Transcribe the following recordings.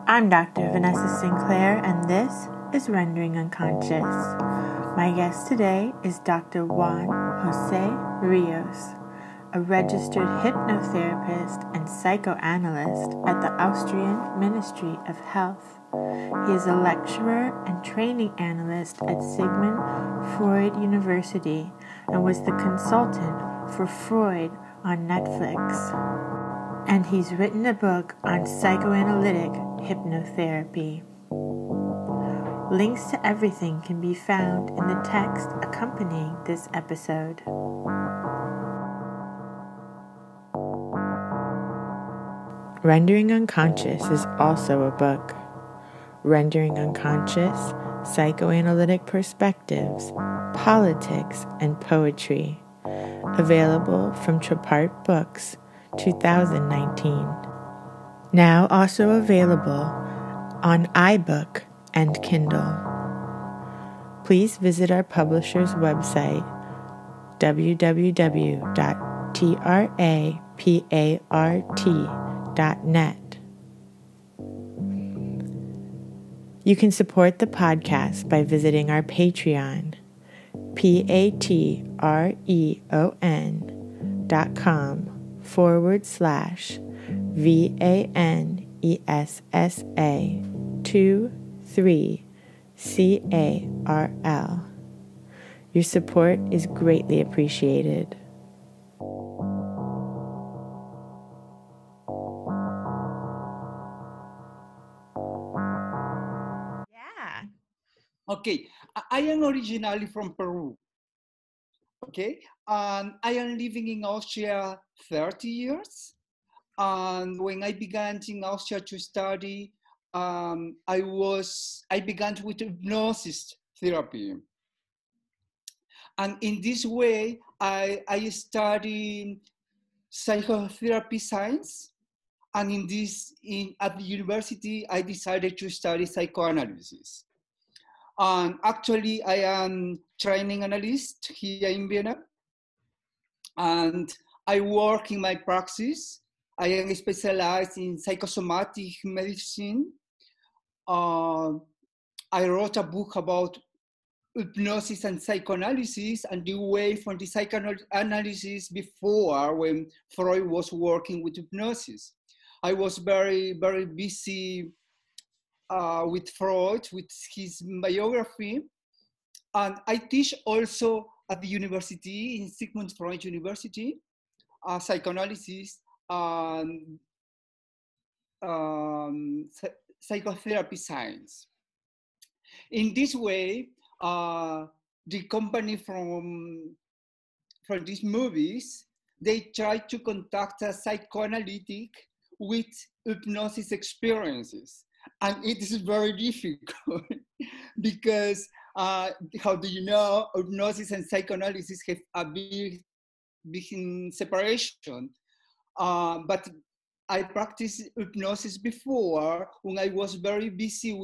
I'm Dr. Vanessa Sinclair, and this is Rendering Unconscious. My guest today is Dr. Juan Rios, a registered hypnotherapist and psychoanalyst at the Austrian Ministry of Health. He is a lecturer and training analyst at Sigmund Freud University and was the consultant for Freud on Netflix. And he's written a book on psychoanalytic hypnotherapy. Links to everything can be found in the text accompanying this episode. Rendering Unconscious is also a book. Rendering Unconscious, Psychoanalytic Perspectives, Politics, and Poetry. Available from Trapart Books, 2019. Now also available on iBook and Kindle. Please visit our publisher's website, www.trapart.net. You can support the podcast by visiting our Patreon, patreon.com/VANESSA23CARL. Your support is greatly appreciated. Yeah. Okay, I am originally from Peru. Okay, and I am living in Austria 30 years. And when I began in Austria to study, I began with hypnosis therapy. And in this way, I studied psychotherapy science. And at the university, I decided to study psychoanalysis. And actually, I am training analyst here in Vienna. And I work in my practice. I am specialized in psychosomatic medicine. I wrote a book about hypnosis and psychoanalysis and the way from the psychoanalysis before, when Freud was working with hypnosis. I was very, very busy with Freud, with his biography. And I teach also at the university, in Sigmund Freud University, psychoanalysis and psychotherapy science. In this way, the company from these movies, they try to contact a psychoanalytic with hypnosis experiences. And it is very difficult because how do you know, hypnosis and psychoanalysis have a big separation. But I practiced hypnosis before when I was very busy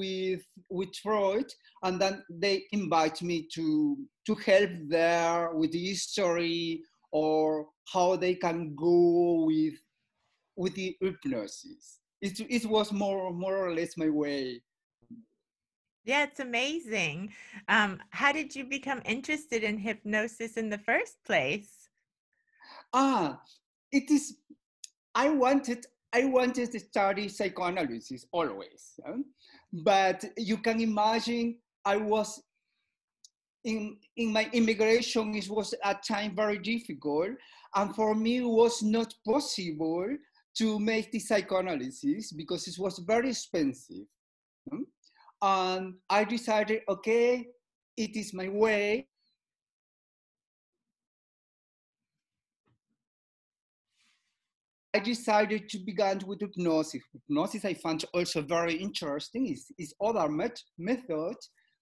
with Freud, and then they invite me to help there with the history or how they can go with the hypnosis. It was more or less my way. Yeah, it's amazing. How did you become interested in hypnosis in the first place? It is. I wanted to study psychoanalysis always, but you can imagine I was in my immigration. It was at time very difficult, and for me it was not possible to make the psychoanalysis because it was very expensive. And I decided, okay, it is my way. I decided to begin with hypnosis. Hypnosis I found also very interesting. It's other method,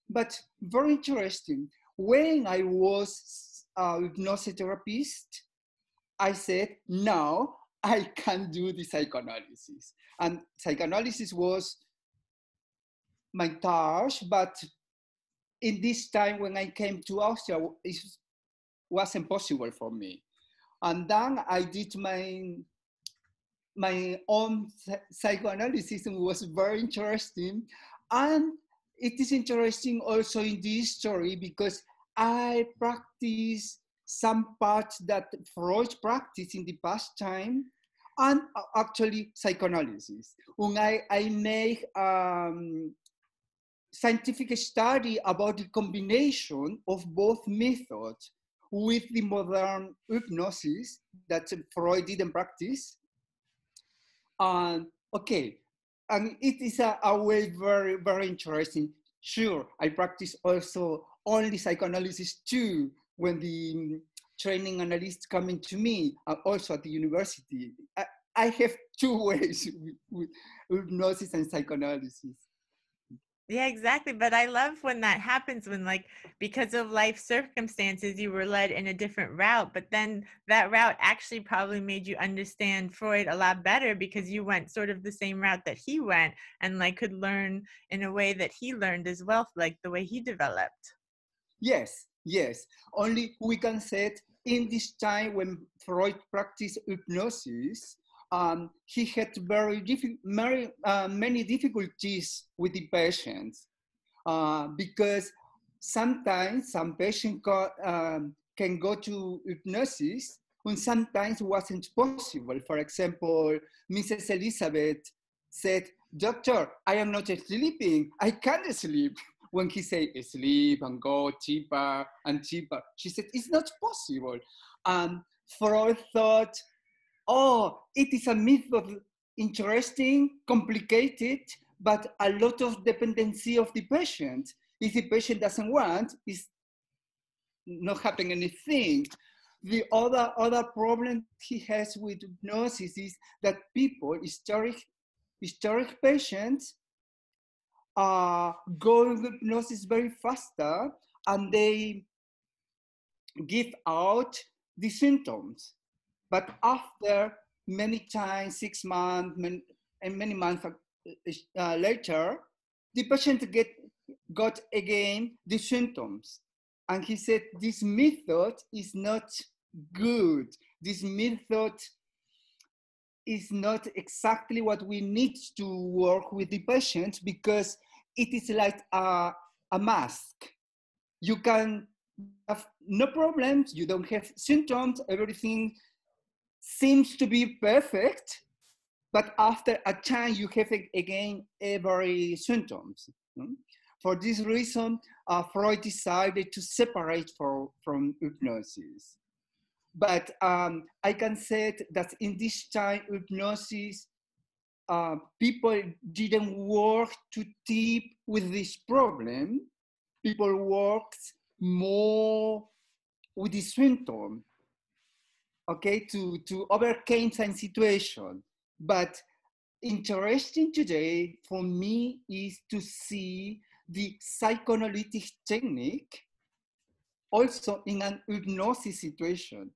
but very interesting. When I was a hypnotherapist, I said, no, I can do the psychoanalysis. And psychoanalysis was my task, but in this time when I came to Austria, it was impossible for me. And then I did my my own psychoanalysis was very interesting. And it is interesting also in this story because I practice some parts that Freud practiced in the past time and actually psychoanalysis. When I make scientific study about the combination of both methods with the modern hypnosis that Freud didn't practice. And okay, and it is a way very, very interesting. Sure, I practice also only psychoanalysis too when the training analysts coming to me, also at the university. I have two ways with hypnosis and psychoanalysis. Yeah, exactly. But I love when that happens, when like because of life circumstances you were led in a different route, but then that route actually probably made you understand Freud a lot better because you went sort of the same route that he went and like could learn in a way that he learned as well, like the way he developed. Yes, yes. Only we can say it in this time when Freud practiced hypnosis, he had many difficulties with the patients because sometimes some patients can go to hypnosis when sometimes wasn't possible. For example, Mrs. Elizabeth said, "Doctor, I am not sleeping. I can't sleep." When he said sleep and go cheaper and cheaper, she said, "It's not possible." And Freud thought, oh, it is a method interesting, complicated, but a lot of dependency of the patient. If the patient doesn't want, it's not happening anything. The other problem he has with hypnosis is that people, historic patients, go in hypnosis very faster and they give out the symptoms. But after many times, 6 months, and many months later, the patient got again the symptoms. And he said, this method is not good. This method is not exactly what we need to work with the patient because it is like a mask. You can have no problems, you don't have symptoms, everything seems to be perfect, but after a time you have again every symptoms. For this reason, Freud decided to separate from hypnosis. But I can say that in this time, hypnosis, people didn't work too deep with this problem. People worked more with the symptom, okay, to overcome some situation. But interesting today for me is to see the psychoanalytic technique also in an hypnosis situation.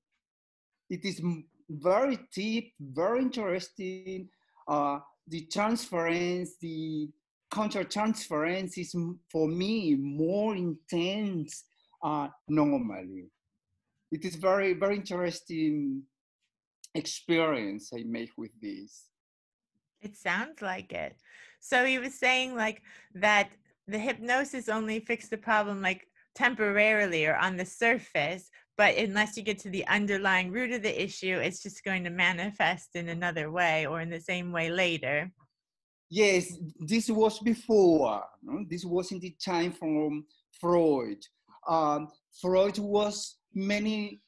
It is very deep, very interesting. The transference, the counter-transference is for me more intense normally. It is very, very interesting experience I make with this. It sounds like it. So he was saying like that the hypnosis only fixed the problem like temporarily or on the surface, but unless you get to the underlying root of the issue, it's just going to manifest in another way or in the same way later. Yes, this was before. No? This was in the time from Freud. Freud was many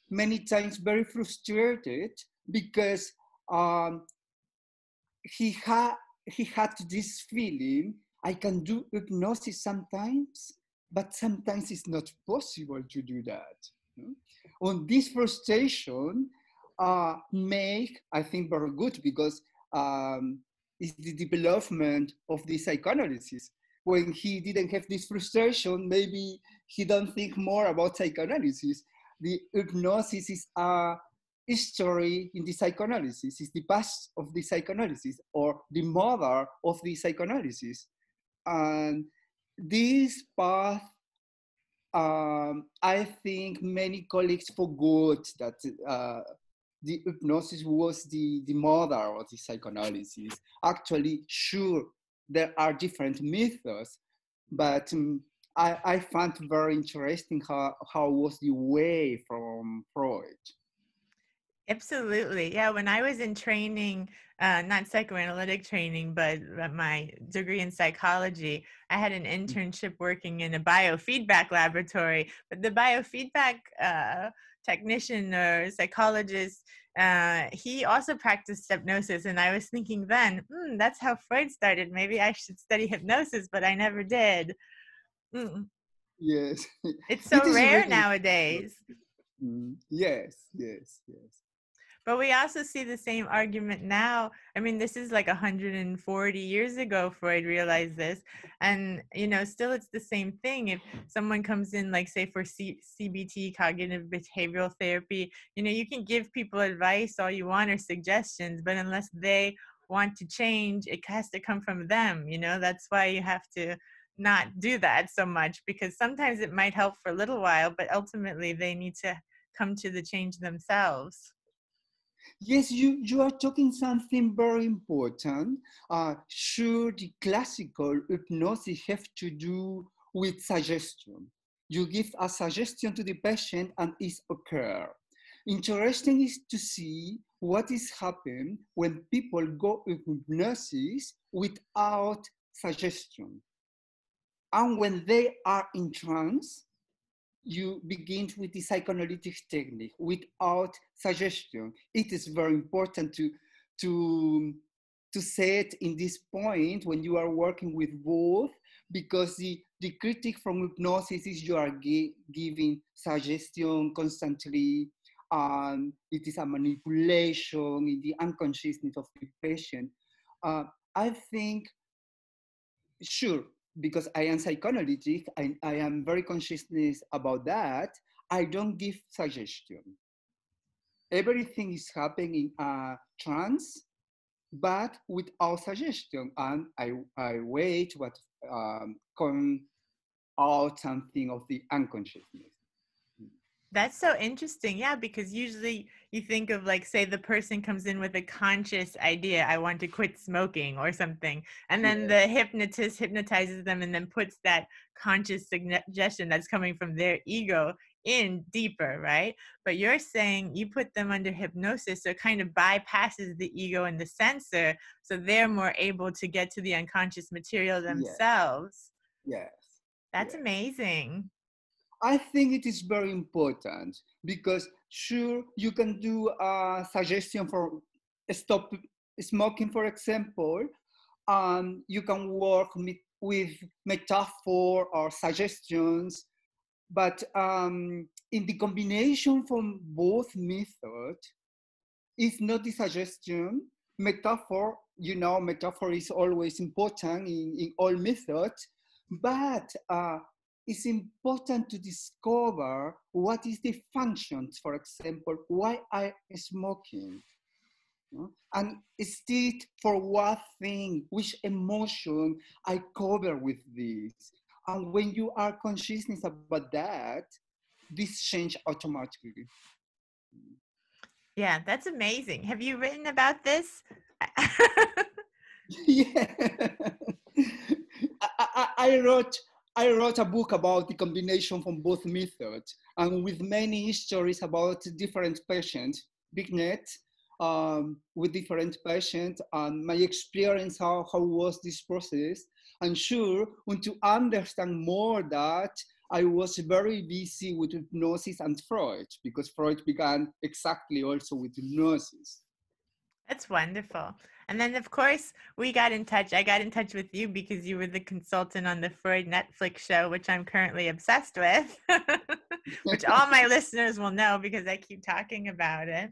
times very frustrated because he had this feeling, I can do hypnosis sometimes, but sometimes it's not possible to do that. On this frustration make, I think, very good because it's the development of the psychoanalysis. When he didn't have this frustration, maybe he don't think more about psychoanalysis. The hypnosis is a history in the psychoanalysis, is the past of the psychoanalysis or the mother of the psychoanalysis. And this path, I think many colleagues forgot that the hypnosis was the mother of the psychoanalysis. Actually, sure, there are different methods, but I found very interesting how was the way from Freud. Absolutely. Yeah. When I was in training, not psychoanalytic training, but my degree in psychology, I had an internship working in a biofeedback laboratory. But the biofeedback technician or psychologist, he also practiced hypnosis. And I was thinking then, that's how Freud started. Maybe I should study hypnosis, but I never did. Yes, It's it so is rare really nowadays. yes, yes, yes. But we also see the same argument now. I mean, this is like 140 years ago, Freud realized this. And, still it's the same thing. If someone comes in, like, say, for CBT, cognitive behavioral therapy, you can give people advice all you want or suggestions, but unless they want to change, it has to come from them. That's why you have to not do that so much, because sometimes it might help for a little while, but ultimately they need to come to the change themselves. Yes, you are talking something very important. Sure, the classical hypnosis have to do with suggestion. You give a suggestion to the patient and it occurs. Interesting is to see what is happening when people go in hypnosis without suggestion. And when they are in trance, you begin with the psychoanalytic technique without suggestion. It is very important to say it in this point when you are working with both, because the critique from hypnosis is you are giving suggestion constantly, and it is a manipulation in the unconsciousness of the patient. I think, sure, because I am psychoanalytic, I am very conscious about that. I don't give suggestion. Everything is happening in a trance, but without suggestion, and I wait what come out something of the unconsciousness. That's so interesting. Yeah, because usually you think of, like, say the person comes in with a conscious idea, I want to quit smoking or something. And then the hypnotist hypnotizes them and then puts that conscious suggestion that's coming from their ego in deeper, right? But you're saying you put them under hypnosis, so it kind of bypasses the ego and the sensor, so they're more able to get to the unconscious material themselves. Yes. That's amazing. I think it is very important because sure, you can do a suggestion for stop smoking, for example, and you can work with metaphor or suggestions, but in the combination from both methods, it's not the suggestion. Metaphor, metaphor is always important in all methods, but it's important to discover what is the functions, for example, why I am smoking. And instead for what thing, which emotion I cover with this. And when you are consciousness about that, this change automatically. Yeah, that's amazing. Have you written about this? Yeah. I wrote a book about the combination from both methods, and with many stories about different patients, big net, with different patients, and my experience, how was this process. And sure, want to understand more that I was very busy with hypnosis and Freud, because Freud began exactly also with hypnosis. That's wonderful. And then, of course, we got in touch. I got in touch with you because you were the consultant on the Freud Netflix show, which I'm currently obsessed with, which all my listeners will know because I keep talking about it.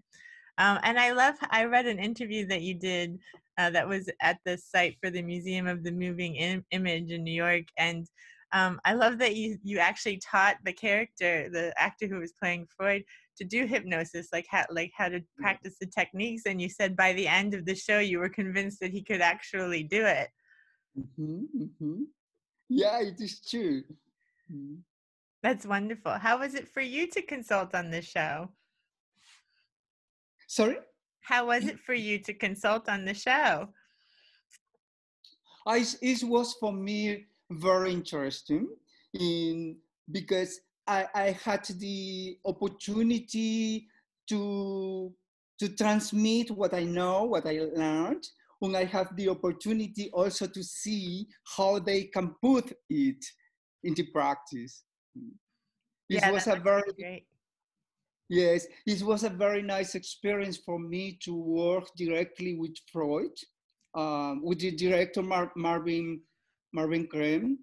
And I read an interview that you did that was at the site for the Museum of the Moving Image in New York. And I love that you actually taught the character, the actor who was playing Freud, to do hypnosis, like how to practice the techniques. And you said by the end of the show, you were convinced that he could actually do it. Mm-hmm, mm-hmm. Yeah, it is true. Mm-hmm. That's wonderful. How was it for you to consult on this show? Sorry? How was it for you to consult on the show? It was for me very interesting because I had the opportunity to, to transmit what I know, what I learned, and I have the opportunity also to see how they can put it into practice. It Yeah, was that a must very be great. Yes, it was a very nice experience for me to work directly with Freud, with the director Marvin Kren.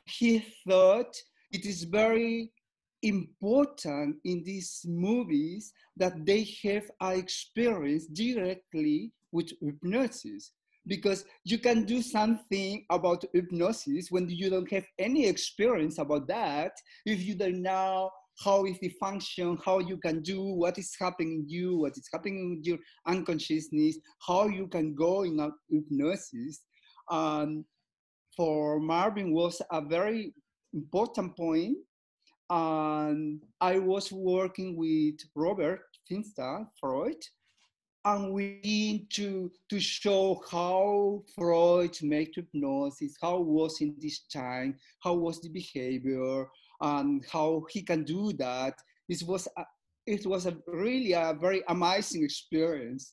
He thought it is very important in these movies that they have an experience directly with hypnosis, because you can do something about hypnosis when you don't have any experience about that, if you don't know how is the function, how you can do, what is happening in you, what is happening in your unconsciousness, how you can go in a hypnosis. For Marvin was a very important point. And I was working with Robert Finster, Freud, and we begin to show how Freud made hypnosis, how it was in this time, how was the behavior, and how he can do that. It was really a very amazing experience.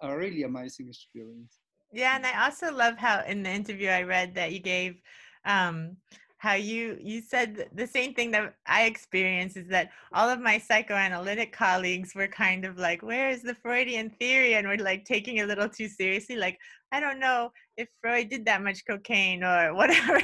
A really amazing experience. Yeah, and I also love how in the interview I read that you gave, um, how you said the same thing that I experienced, is that all of my psychoanalytic colleagues were kind of like, "Where is the Freudian theory?" And we're like taking it a little too seriously. Like, I don't know if Freud did that much cocaine or whatever,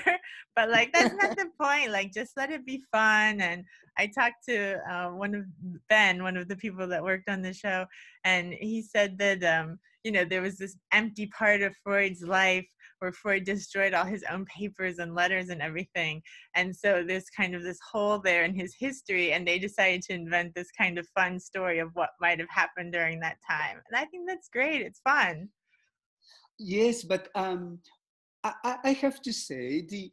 but like that's not the point. Like, just let it be fun. And I talked to one of the people that worked on the show, and he said that there was this empty part of Freud's life where Freud destroyed all his own papers and letters and everything. And so there's kind of this hole there in his history, and they decided to invent this kind of fun story of what might have happened during that time. And I think that's great. It's fun. Yes, but I have to say the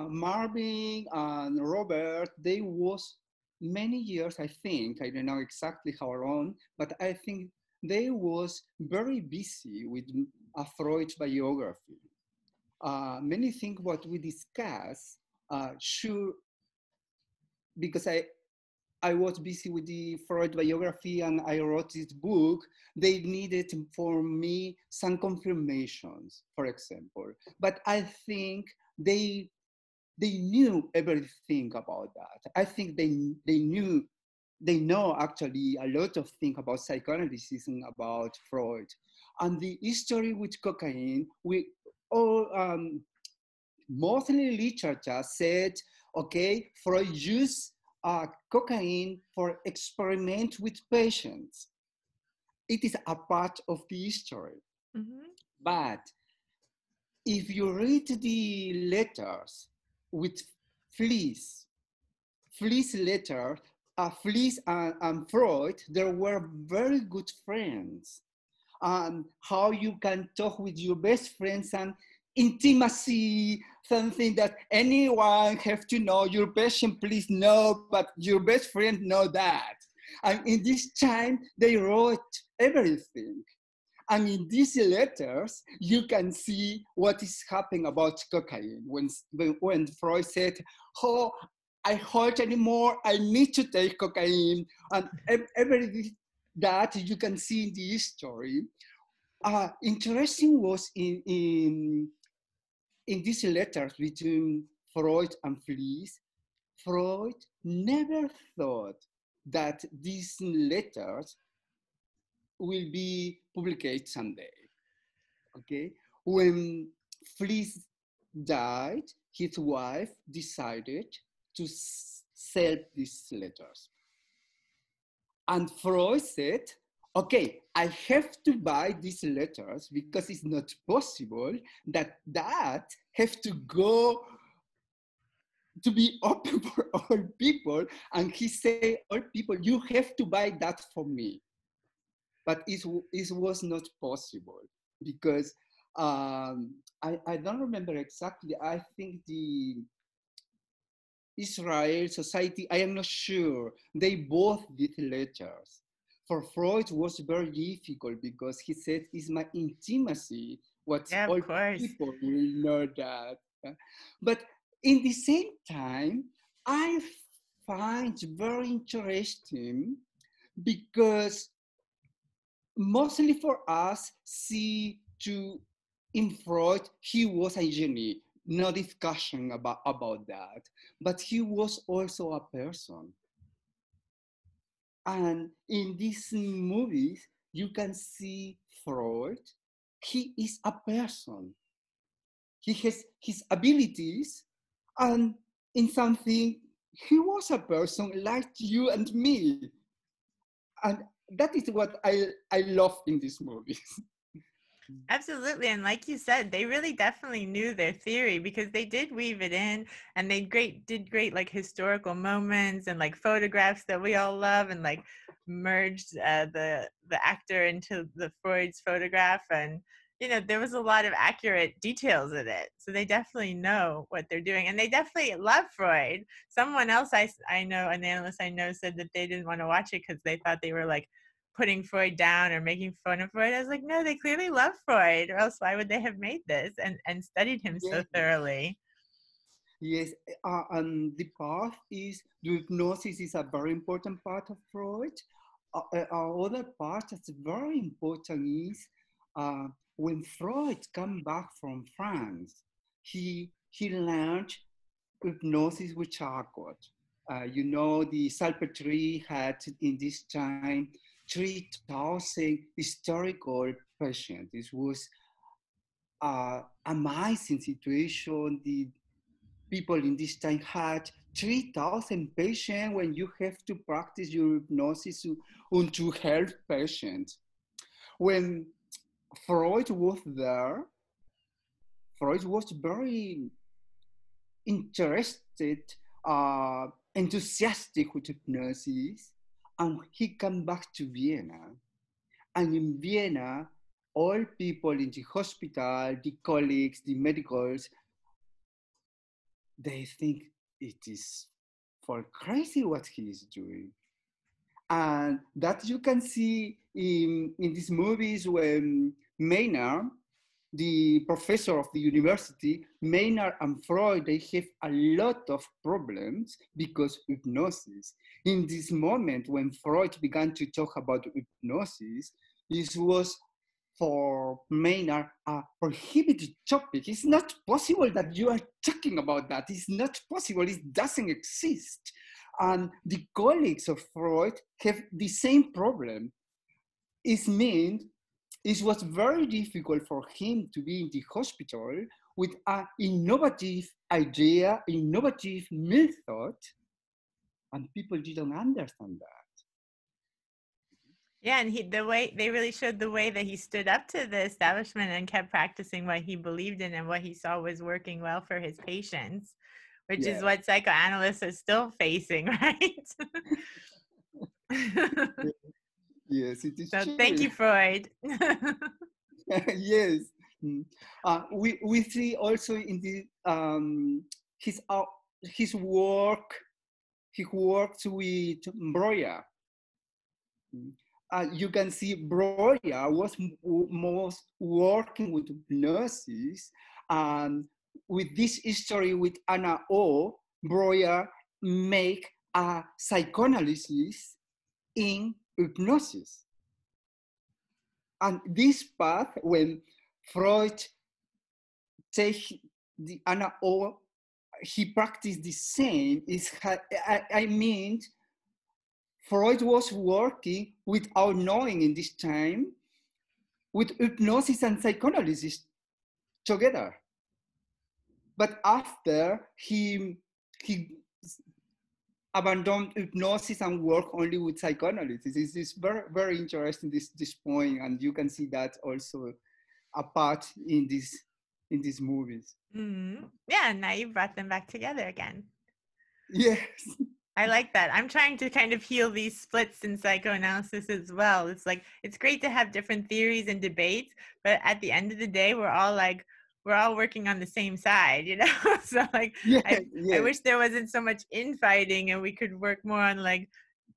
Marvin and Robert, they was many years, I think, I don't know exactly how long, but I think they was very busy with a Freud biography. Many things what we discuss, sure, because I was busy with the Freud biography and I wrote this book, they needed for me some confirmations, for example. But I think they they knew everything about that. I think they know actually a lot of things about psychoanalysis and about Freud. And the history with cocaine, we all mostly literature said, okay, Freud used cocaine for experiment with patients. It is a part of the history. Mm-hmm. But if you read the letters with Fleece, Fleece letter, Fleece and Freud, they were very good friends. And how you can talk with your best friends and intimacy, something that anyone have to know. Your patient please know, but your best friend know that. And in this time, they wrote everything. And in these letters, you can see what is happening about cocaine. When Freud said, oh, I hurt anymore, I need to take cocaine. And everything that you can see in the history. Interesting was in these letters between Freud and Felice, Freud never thought that these letters will be published someday. Okay, when Felice died, his wife decided to sell these letters. And Freud said, okay, I have to buy these letters because it's not possible that have to go to be open for all people. And he said, all people, you have to buy that for me. But it was not possible because I don't remember exactly. I think Israel society, I am not sure. They both did letters. For Freud, it was very difficult because he said, it's my intimacy, what Yeah, of all course. people will know that. But in the same time, I find very interesting because mostly for us, see to in Freud, he was a genie, no discussion about that. But he was also a person. And in these movies, you can see Freud, he is a person. He has his abilities, and in something, he was a person like you and me. And that is what I love in these movies. Absolutely. And like you said, they really definitely knew their theory because they did weave it in, and they did great like historical moments and like photographs that we all love, and like merged the actor into the Freud's photograph. And there was a lot of accurate details in it. So they definitely know what they're doing, and they definitely love Freud. Someone else I know, an analyst I know, said that they didn't want to watch it because they thought they were like putting Freud down or making fun of Freud. I was like, no, they clearly love Freud, or else why would they have made this and studied him so Yes, thoroughly? yes. And the part is the hypnosis is a very important part of Freud. Other part that's very important is when Freud come back from France, he learned hypnosis with Charcot. The Salpêtrière had in this time 3,000 historical patients. This was an amazing situation. The people in this time had 3,000 patients when you have to practice your hypnosis to help patients. When Freud was there, Freud was very interested, enthusiastic with hypnosis, and he came back to Vienna. And in Vienna, all people in the hospital, the colleagues, the medicals, they think it is for crazy what he is doing. And that you can see in these movies when Maynard, the professor of the university, Maynard and Freud, they have a lot of problems because hypnosis. In this moment when Freud began to talk about hypnosis, this was for Maynard a prohibited topic. It's not possible that you are talking about that. It's not possible. It doesn't exist. And the colleagues of Freud have the same problem. It was very difficult for him to be in the hospital with an innovative idea, innovative method, and people didn't understand that. Yeah, and the way they really showed the way that he stood up to the establishment and kept practicing what he believed in and what he saw was working well for his patients, which is Yeah. what psychoanalysts are still facing, right? Yes, it is So thank true. you, Freud. Yes. We see also in the his work. He worked with Breuer. You can see Breuer was most working with hypnosis, and with this history with Anna O, Breuer make a psychoanalysis in hypnosis. And this path, when Freud take the Anna O, he practiced the same. I mean, Freud was working without knowing in this time with hypnosis and psychoanalysis together. But after he abandoned hypnosis and worked only with psychoanalysis. It's very, very interesting, this point, and you can see that also apart in these movies. Mm-hmm. Yeah, now you brought them back together again. Yes. I like that. I'm trying to kind of heal these splits in psychoanalysis as well. It's like, it's great to have different theories and debates, but at the end of the day, we're we're all working on the same side, you know? So like, Yes, I yes, wish there wasn't so much infighting and we could work more on like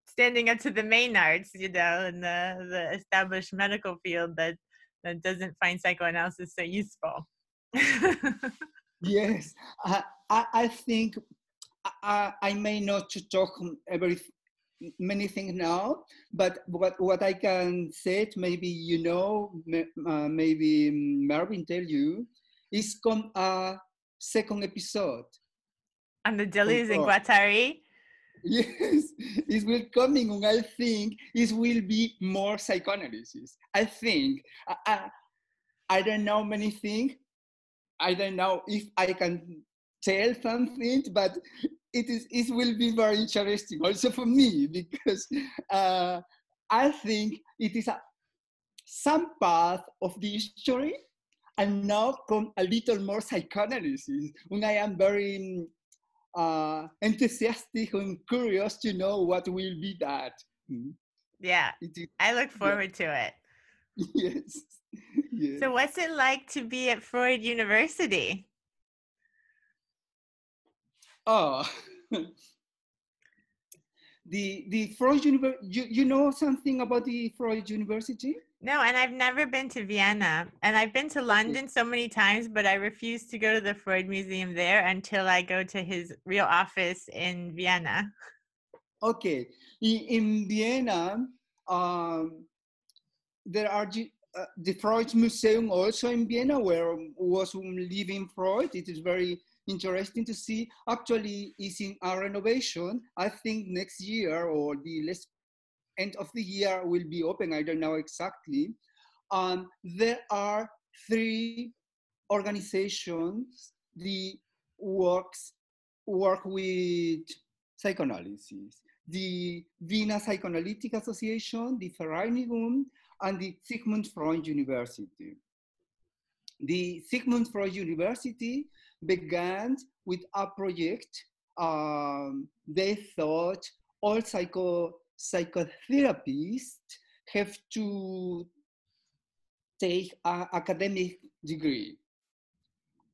standing up to the Maynards, you know, in the established medical field that doesn't find psychoanalysis so useful. yes. I think I may not to talk many things now, but what I can say, maybe you know, maybe Marvin tell you, is come a second episode. On the From Dillies and Freud. Guattari? Yes, it will coming, and I think it will be more psychoanalysis. I think I don't know many things. I don't know if I can tell something, but it will be very interesting also for me, because I think it is some part of the history, and now come a little more psychoanalysis. And I am very enthusiastic and curious to know what will be that. Yeah, I look forward to it. Yes. Yes. So what's it like to be at Freud University? Oh, the Freud University, you know something about the Freud University? No, and I've never been to Vienna. And I've been to London so many times, but I refuse to go to the Freud Museum there until I go to his real office in Vienna. Okay. In Vienna, there are the Freud Museum also in Vienna, where was living Freud. It is very interesting to see. Actually, it's in a renovation. I think next year or the end of the year will be open. I don't know exactly. There are 3 organizations the work with psychoanalysis: the Vienna Psychoanalytic Association, the Vereinigung, and the Sigmund Freud University. The Sigmund Freud University began with a project. They thought all psychotherapists have to take an academic degree.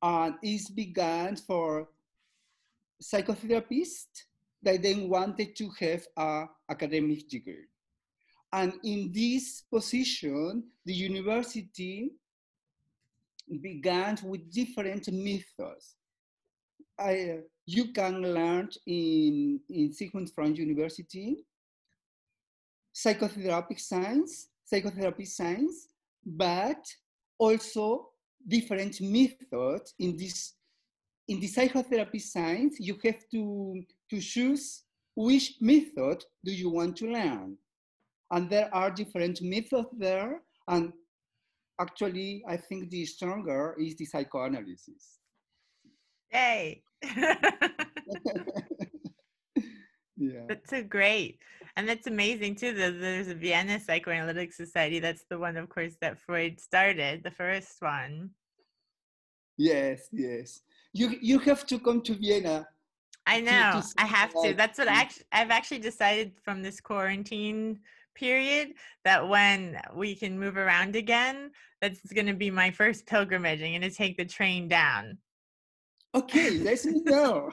And it began for psychotherapists that then wanted to have an academic degree. And in this position, the university began with different methods. You can learn in Sigmund Freud University psychotherapy science, but also different methods in this. In the psychotherapy science, you have to choose which method do you want to learn. And there are different methods there. And actually, I think the stronger is the psychoanalysis. Yay. Yeah. That's so great. And that's amazing too. There's a Vienna Psychoanalytic Society. That's the one, of course, that Freud started, the first one. Yes, yes. You have to come to Vienna. I know. I have to. That. That's what I've actually decided from this quarantine period, that when we can move around again, that's going to be my first pilgrimage. I'm going to take the train down. Okay, let me know.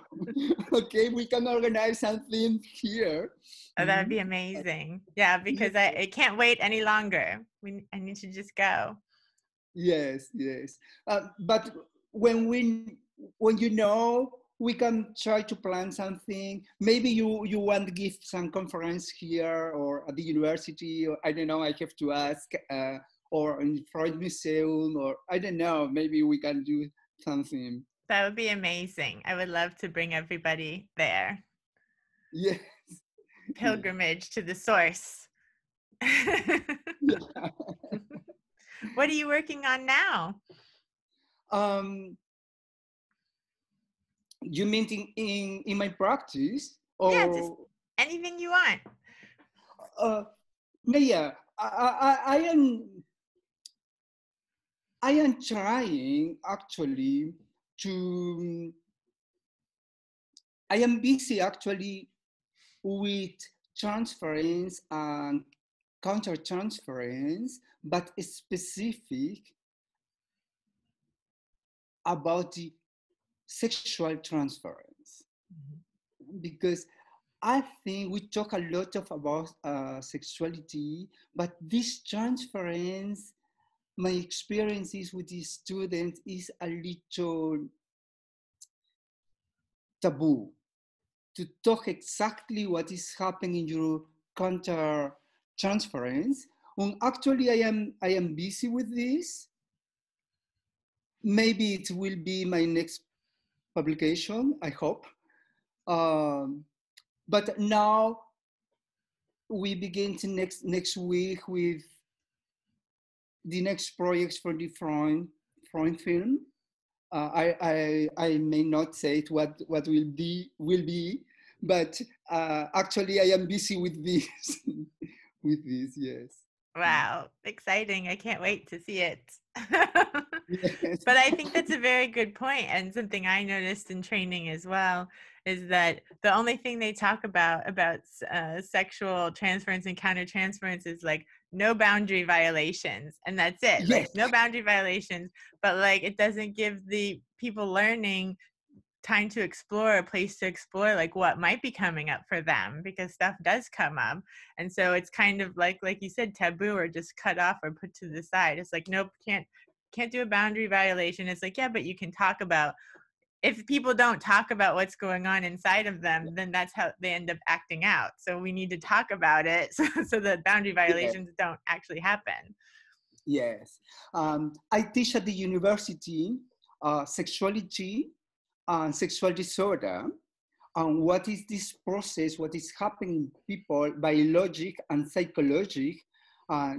Okay, we can organize something here. Oh, that would be amazing. Yeah, because I can't wait any longer. I need to just go. Yes, yes. But when you know, we can try to plan something. Maybe you want to give some conference here or at the university, or I don't know, I have to ask, or in Freud Museum, or I don't know, maybe we can do something. That would be amazing. I would love to bring everybody there. Yes. Pilgrimage to the source. What are you working on now? You mean in my practice? Or yeah, just anything you want. Yeah, I am trying actually to. I am busy actually with transference and countertransference, but specific about the sexual transference, because I think we talk a lot about sexuality, but this transference, my experiences with the students is a little taboo to talk exactly what is happening in your counter transference. And actually, I am busy with this. Maybe it will be my next publication, I hope. But now we begin to next week with the next projects for the Freud film. I may not say it what will be, but actually I am busy with this with this. Yes. Wow, exciting. I can't wait to see it. Yes. But I think that's a very good point, and something I noticed in training as well is that the only thing they talk about sexual transference and countertransference is like no boundary violations, and that's it. Yes. Like no boundary violations, but like it doesn't give the people learning time to explore, a place to explore like what might be coming up for them, because stuff does come up. And so it's kind of like you said, taboo or just cut off or put to the side. It's like, nope, can't do a boundary violation. It's like, yeah, but you can talk about, if people don't talk about what's going on inside of them, then that's how they end up acting out. So we need to talk about it so that boundary violations don't actually happen. Yes. I teach at the university sexuality and sexual disorder, and what is this process, what is happening in people, biologic and psychologic,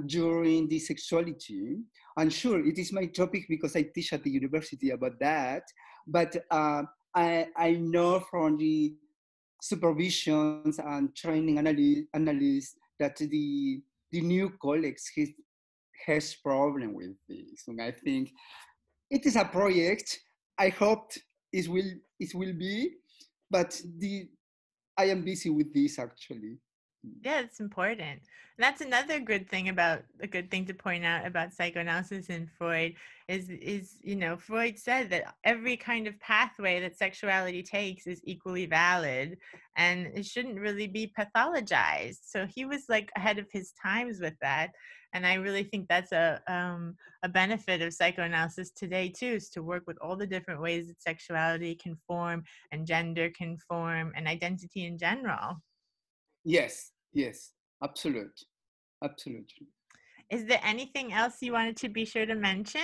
during the sexuality. And sure, it is my topic because I teach at the university about that, but I know from the supervisions and training analysts that the new colleagues has problem with this. And I think it is a project. I hope it will be, but I am busy with this actually. Yeah, it's important. And that's another good thing to point out about psychoanalysis and Freud is, you know, Freud said that every kind of pathway that sexuality takes is equally valid and it shouldn't really be pathologized. So he was like ahead of his times with that. And I really think that's a benefit of psychoanalysis today too, is to work with all the different ways that sexuality can form and gender can form and identity in general. Yes, absolutely. Is there anything else you wanted to be sure to mention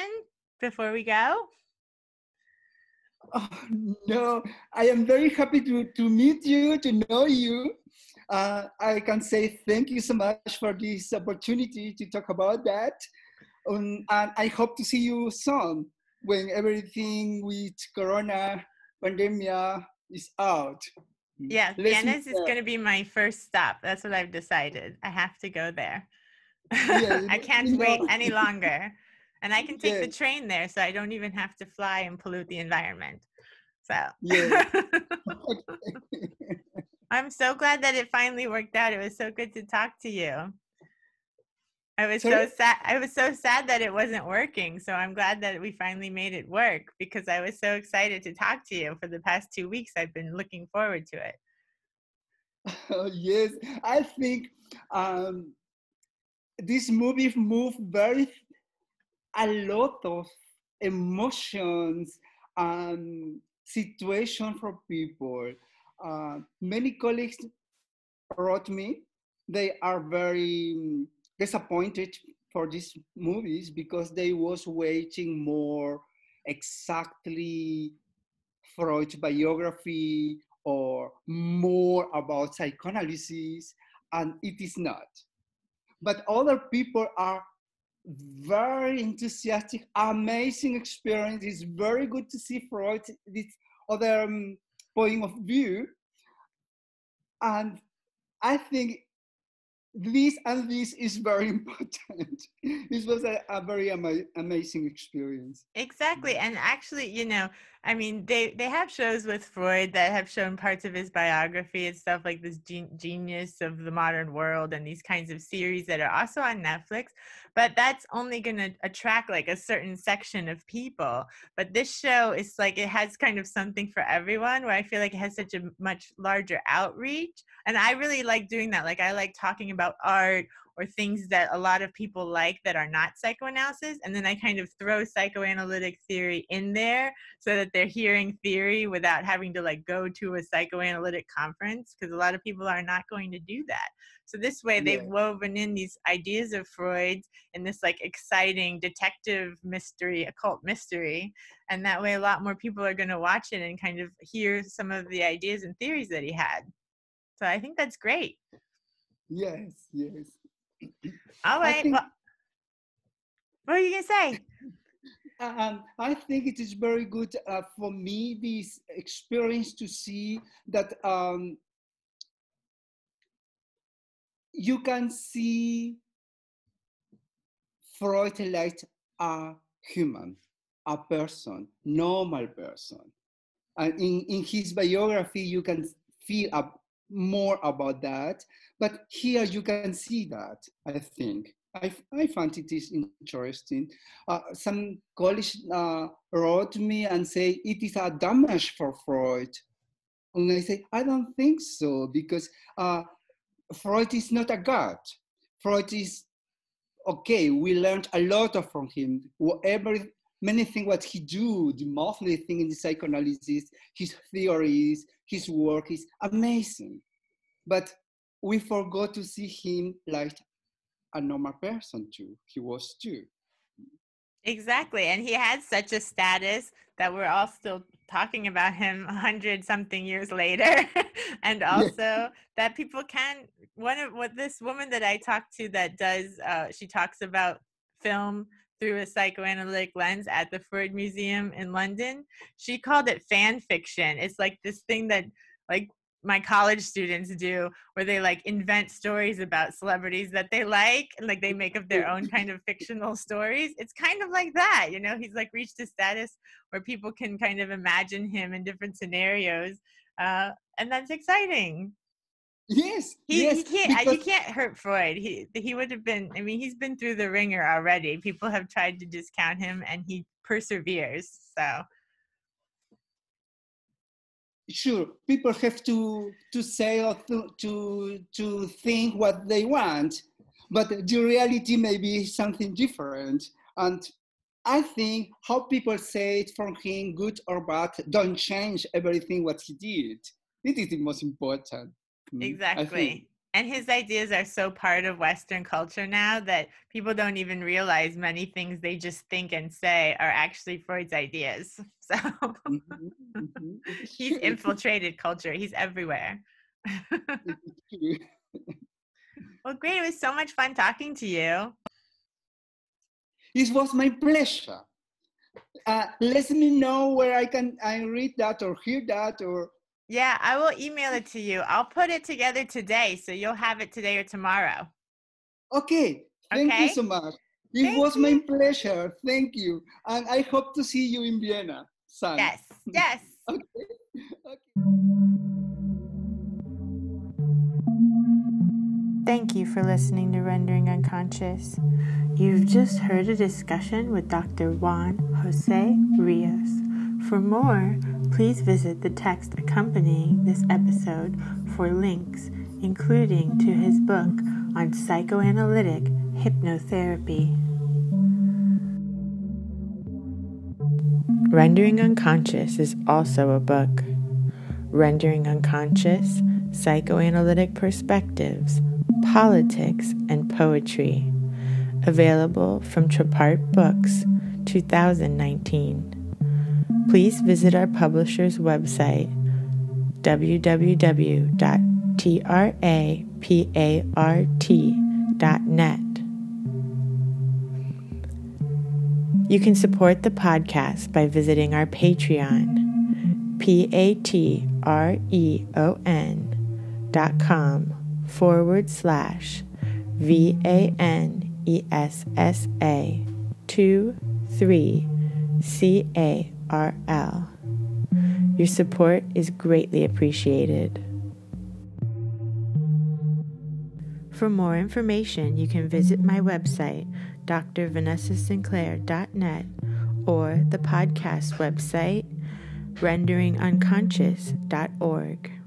before we go? Oh, no, I am very happy to meet you, to know you. I can say thank you so much for this opportunity to talk about that. And I hope to see you soon when everything with Corona pandemic is out. Yeah, Vienna is going to be my first stop. That's what I've decided. I have to go there. Yeah, I can't wait any longer. And I can take the yes. train there, so I don't even have to fly and pollute the environment. So Yeah. I'm so glad that it finally worked out. It was so good to talk to you. I was Sorry? so sad. I was so sad that it wasn't working. So I'm glad that we finally made it work, because I was so excited to talk to you for the past 2 weeks. I've been looking forward to it. Yes, I think this movie moved a lot of emotions and situation for people. Many colleagues wrote me. They are very disappointed for these movies because they was waiting more exactly Freud's biography or more about psychoanalysis, and it is not. But other people are very enthusiastic, amazing experience. It's very good to see Freud, this other point of view. And I think this is very important. This was a very amazing experience. Exactly. And actually, I mean, they have shows with Freud that have shown parts of his biography and stuff like this genius of the modern world and these kinds of series that are also on Netflix. But that's only going to attract like a certain section of people. But this show is like, it has kind of something for everyone, where I feel like it has such a much larger outreach. And I really like doing that. Like, I like talking about art or things that a lot of people like that are not psychoanalysis. And then I kind of throw psychoanalytic theory in there so that they're hearing theory without having to like go to a psychoanalytic conference, because a lot of people are not going to do that. So this way they've woven in these ideas of Freud's in this like exciting detective mystery, occult mystery. And that way a lot more people are going to watch it and kind of hear some of the ideas and theories that he had. So I think that's great. Yes. All right. Well, what are you going to say? I think it is very good for me, this experience, to see that you can see Freud like a human, a person, normal person. And in his biography, you can feel more about that. But here you can see that, I think. I find it is interesting. Some college wrote me and say it is a damage for Freud. And I say, I don't think so, because Freud is not a god. Freud is, okay, we learned a lot from him. Many things what he do, the monthly thing in the psychoanalysis, his theories, his work is amazing. But we forgot to see him like a normal person too. He was too. Exactly. And he had such a status that we're all still talking about him 100-something years later. And also that people can, this woman that I talked to that does, she talks about film through a psychoanalytic lens at the Freud Museum in London. She called it fan fiction. It's like this thing that like my college students do, where they like invent stories about celebrities that they like, and like they make up their own kind of fictional stories. It's kind of like that, he's like reached a status where people can kind of imagine him in different scenarios, and that's exciting. Yes, you can't hurt Freud. He would have been, I mean, he's been through the ringer already. People have tried to discount him and he perseveres. So sure, people have to say or to think what they want, but the reality may be something different. And I think how people say it from him, good or bad, don't change everything what he did. It is the most important. Exactly. And his ideas are so part of Western culture now that people don't even realize many things they just think and say are actually Freud's ideas. So he's infiltrated culture. He's everywhere. Well, great. It was so much fun talking to you. It was my pleasure. Let me know where I read that or hear that or... Yeah, I will email it to you. I'll put it together today, so you'll have it today or tomorrow. Okay. Thank you so much. It was my pleasure. Thank you. And I hope to see you in Vienna, son. Yes. Okay. Thank you for listening to Rendering Unconscious. You've just heard a discussion with Dr. Juan Jose Rios. For more, please visit the text accompanying this episode for links, including to his book on psychoanalytic hypnotherapy. Rendering Unconscious is also a book. Rendering Unconscious, Psychoanalytic Perspectives, Politics, and Poetry. Available from Trapart Books, 2019. Please visit our publisher's website, www.trapart.net. You can support the podcast by visiting our Patreon, patreon.com/rendering Vanessa 23 CARL. Your support is greatly appreciated. For more information, you can visit my website, drvanessasinclair.net, or the podcast website, renderingunconscious.org.